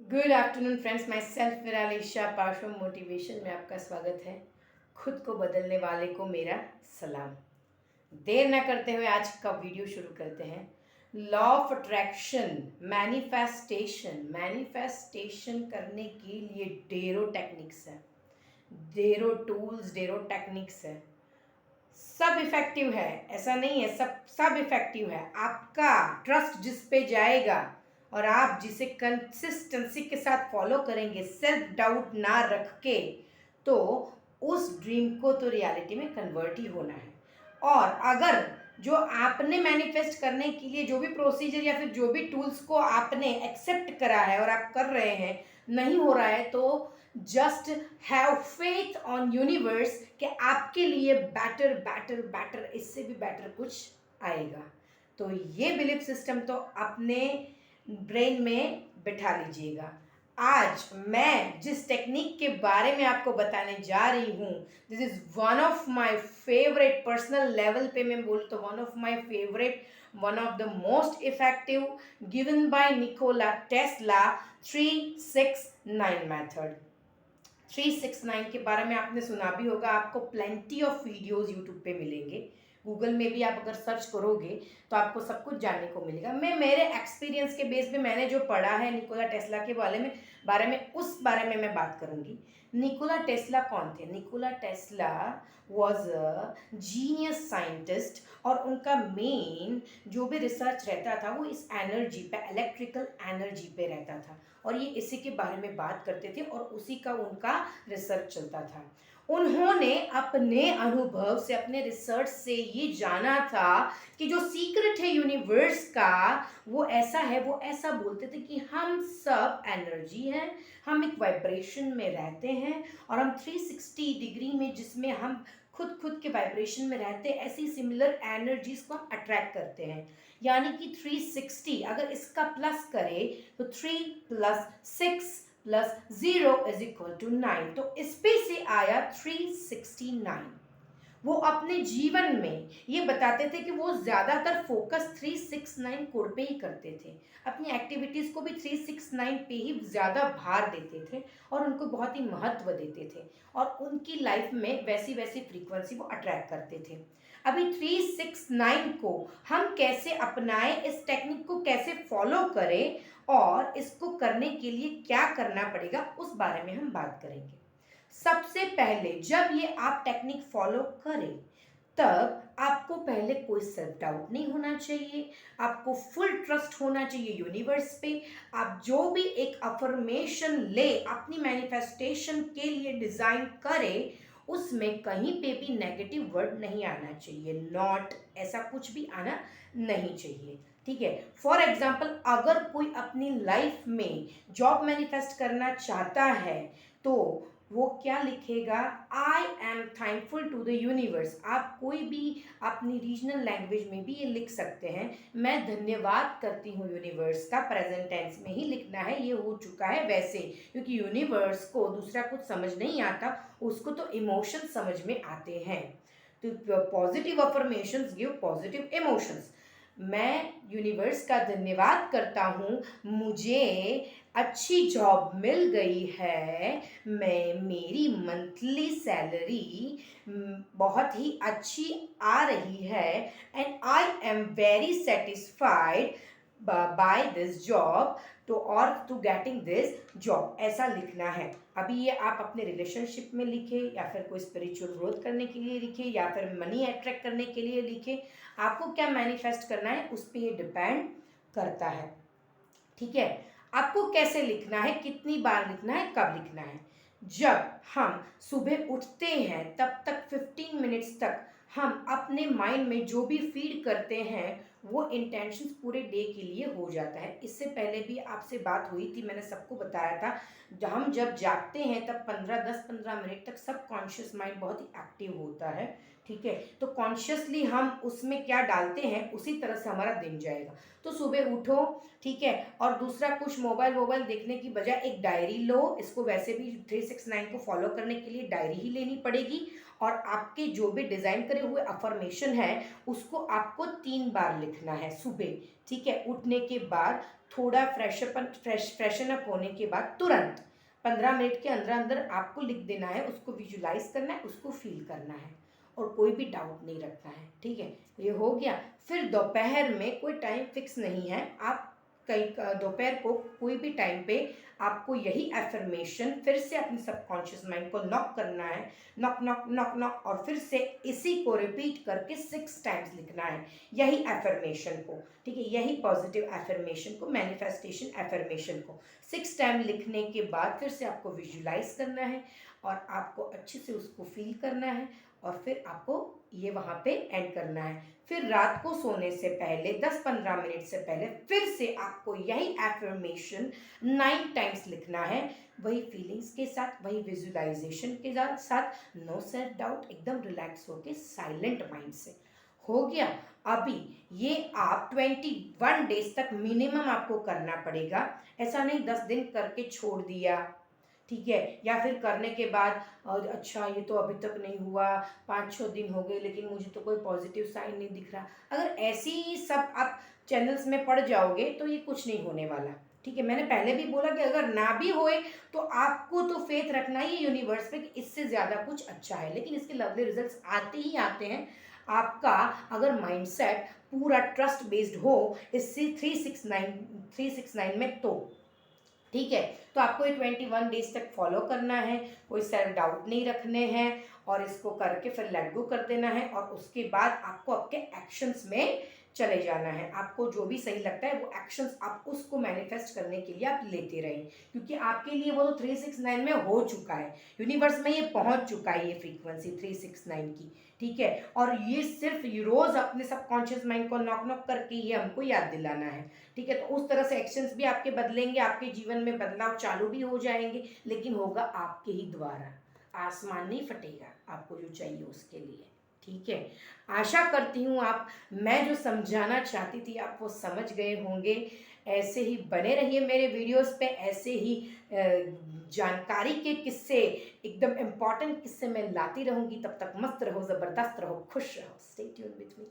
Good afternoon friends, myself Viralisha Parshva motivation में आपका स्वागत है। खुद को बदलने वाले को मेरा सलाम। देर ना करते हुए आज का वीडियो शुरू करते हैं। लॉ ऑफ अट्रैक्शन, मैनिफेस्टेशन करने के लिए ढेरों टेक्निक्स है, ढेरों टूल्स, ढेरों टेक्निक्स है। सब इफेक्टिव है, ऐसा नहीं है, सब इफेक्टिव है। आपका ट्रस्ट जिस पे जाएगा और आप जिसे कंसिस्टेंसी के साथ फॉलो करेंगे, सेल्फ डाउट ना रख के, तो उस ड्रीम को तो रियलिटी में कन्वर्ट ही होना है। और अगर जो आपने मैनिफेस्ट करने के लिए जो भी प्रोसीजर या फिर जो भी टूल्स को आपने एक्सेप्ट करा है और आप कर रहे हैं, नहीं हो रहा है, तो just have faith on universe कि आपके लिए बेटर बेटर बेटर, इससे भी बेटर कुछ आएगा। तो ये बिलीफ सिस्टम तो अपने ब्रेन में बिठा लीजिएगा। आज मैं जिस टेक्निक के बारे में आपको बताने जा रही हूँ, this is one of my favourite, personal level पे मैं बोलूँ तो one of my favourite, one of the most effective, given by Nikola Tesla, 369 method. 369 के बारे में आपने सुना भी होगा, आपको प्लेंटी ऑफ वीडियोस यूट्यूब पे मिलेंगे। गूगल में भी आप अगर सर्च करोगे तो आपको सब कुछ जानने को मिलेगा। मैं मेरे एक्सपीरियंस के बेस पे मैंने जो पढ़ा है निकोला टेस्ला के बारे में उस बारे में मैं बात करूंगी। निकोला टेस्ला कौन थे? Nikola Tesla was a genius scientist, और उनका मेन जो भी रिसर्च रहता था वो इस एनर्जी पे, इलेक्ट्रिकल एनर्जी पे रहता था, और ये इसी के बारे में बात करते थे और उसी का उनका रिसर्च चलता था। उन्होंने अपने अनुभव से, अपने रिसर्च से ये जाना था कि जो सीक्रेट है यूनिवर्स का वो ऐसा है, वो ऐसा बोलते थे कि हम सब एनर्जी हैं, हम एक वाइब्रेशन में रहते हैं, और हम 360 डिग्री में, जिसमें हम खुद के वाइब्रेशन में रहते हैं, ऐसी सिमिलर एनर्जीज को हम अट्रैक्ट करते हैं। यानी कि 360 अगर इसका प्लस करे तो 3 + 6 + 0 = 9, तो इस पे से आया 369। वो अपने जीवन में ये बताते थे कि वो ज़्यादातर फोकस 369 कोड पे ही करते थे, अपनी एक्टिविटीज़ को भी 369 पे ही ज़्यादा भार देते थे और उनको बहुत ही महत्व देते थे, और उनकी लाइफ में वैसी वैसी फ्रीक्वेंसी वो अट्रैक्ट करते थे। अभी 369 को हम कैसे अपनाएं, इस टेक्निक को कैसे फॉलो करें और इसको करने के लिए क्या करना पड़ेगा, उस बारे में हम बात करेंगे। सबसे पहले जब ये आप टेक्निक फॉलो करें, तब आपको पहले कोई सेल्फ डाउट नहीं होना चाहिए, आपको फुल ट्रस्ट होना चाहिए यूनिवर्स पे। आप जो भी एक अफर्मेशन ले, अपनी मैनिफेस्टेशन के लिए डिजाइन करें, उसमें कहीं पे भी नेगेटिव वर्ड नहीं आना चाहिए, नॉट, ऐसा कुछ भी आना नहीं चाहिए। ठीक है, फॉर एग्जाम्पल अगर कोई अपनी लाइफ में जॉब मैनिफेस्ट करना चाहता है तो वो क्या लिखेगा? I am thankful to the universe. आप कोई भी अपनी रीजनल लैंग्वेज में भी ये लिख सकते हैं, मैं धन्यवाद करती हूँ यूनिवर्स का, प्रेजेंट टेंस में ही लिखना है, ये हो चुका है वैसे, क्योंकि यूनिवर्स को दूसरा कुछ समझ नहीं आता, उसको तो इमोशन समझ में आते हैं। तो positive affirmations give positive emotions. मैं यूनिवर्स का धन्यवाद करता हूँ, मुझे अच्छी जॉब मिल गई है, मेरी मंथली सैलरी बहुत ही अच्छी आ रही है, and I am very satisfied by this job, तो और टू गेटिंग दिस जॉब, ऐसा लिखना है। अभी ये आप अपने रिलेशनशिप में लिखे, या फिर कोई स्पिरिचुअल ग्रोथ करने के लिए लिखे, या फिर मनी अट्रैक्ट करने के लिए लिखे, आपको क्या मैनिफेस्ट करना है उस पर ये डिपेंड करता है। ठीक है, आपको कैसे लिखना है, कितनी बार लिखना है, कब लिखना है? जब हम सुबह उठते हैं तब तक 15 मिनट्स तक हम अपने माइंड में जो भी फीड करते हैं वो इंटेंशंस पूरे डे के लिए हो जाता है। इससे पहले भी आपसे बात हुई थी, मैंने सबको बताया था, हम जब जागते हैं तब 10-15 मिनट तक सब कॉन्शियस माइंड बहुत ही एक्टिव होता है। ठीक है, तो कॉन्शियसली हम उसमें क्या डालते हैं उसी तरह से हमारा दिन जाएगा। तो सुबह उठो, ठीक है, और दूसरा कुछ मोबाइल देखने की बजाय एक डायरी लो। इसको वैसे भी 369 को फॉलो करने के लिए डायरी ही लेनी पड़ेगी, और आपके जो भी डिज़ाइन करे हुए अफर्मेशन है उसको आपको 3 बार लिखना है सुबह, ठीक है। उठने के बाद थोड़ा फ्रेशन अप होने के बाद तुरंत 15 मिनट के अंदर अंदर आपको लिख देना है, उसको विजुलाइज करना है, उसको फील करना है और कोई भी डाउट नहीं रखना है, ठीक है। ये हो गया। फिर दोपहर में कोई टाइम फिक्स नहीं है, आप कई दोपहर को कोई भी टाइम पे आपको यही एफर्मेशन फिर से अपने सबकॉन्शियस माइंड को नॉक करना है, नॉक नॉक नॉक नॉक, और फिर से इसी को रिपीट करके 6 टाइम्स लिखना है यही एफर्मेशन को, ठीक है। यही पॉजिटिव एफर्मेशन को, मैनिफेस्टेशन एफर्मेशन को 6 टाइम लिखने के बाद फिर से आपको विजुलाइज करना है और आपको अच्छे से उसको फील करना है और फिर आपको ये वहाँ पे एंड करना है। फिर रात को सोने से पहले 10-15 मिनट से पहले फिर से आपको यही एफर्मेशन 9 टाइम्स लिखना है, वही फीलिंग्स के साथ, वही विजुलाइजेशन के साथ, नो सेल्फ डाउट, एकदम रिलैक्स होके साइलेंट माइंड से। हो गया। अभी ये आप 21 डेज तक मिनिमम आपको करना पड़ेगा, ऐसा नहीं 10 दिन करके छोड़ दिया, ठीक है, या फिर करने के बाद अच्छा ये तो अभी तक नहीं हुआ, 5-6 दिन हो गए लेकिन मुझे तो कोई पॉजिटिव साइन नहीं दिख रहा। अगर ऐसी ही सब आप चैनल्स में पड़ जाओगे तो ये कुछ नहीं होने वाला, ठीक है। मैंने पहले भी बोला कि अगर ना भी होए तो आपको तो फेथ रखना ही यूनिवर्स पे कि इससे ज़्यादा कुछ अच्छा है, लेकिन इसके लवली रिजल्ट्स आते ही आते हैं। आपका अगर माइंडसेट पूरा ट्रस्ट बेस्ड हो इससे 369 में, तो ठीक है। तो आपको ये 21 डेज तक फॉलो करना है, कोई सेल्फ डाउट नहीं रखने हैं और इसको करके फिर लेट गो कर देना है और उसके बाद आपको आपके एक्शंस में चले जाना है। आपको जो भी सही लगता है वो एक्शंस आप उसको मैनिफेस्ट करने के लिए आप लेते रहें, क्योंकि आपके लिए वो तो 369 में हो चुका है, यूनिवर्स में ये पहुंच चुका है, ये फ्रीक्वेंसी 369 की, ठीक है। और ये सिर्फ रोज अपने सबकॉन्शियस माइंड को नॉक नॉक करके ये हमको याद दिलाना है, ठीक है। तो उस तरह से एक्शंस भी आपके बदलेंगे, आपके जीवन में बदलाव चालू भी हो जाएंगे, लेकिन होगा आपके ही द्वारा, आसमान नहीं फटेगा आपको जो चाहिए उसके लिए, ठीक है। आशा करती हूँ आप, मैं जो समझाना चाहती थी आप वो समझ गए होंगे। ऐसे ही बने रहिए मेरे वीडियोस पे, ऐसे ही जानकारी के किस्से, एकदम इम्पॉर्टेंट किस्से मैं लाती रहूँगी। तब तक मस्त रहो, ज़बरदस्त रहो, खुश रहो। Stay tuned with me.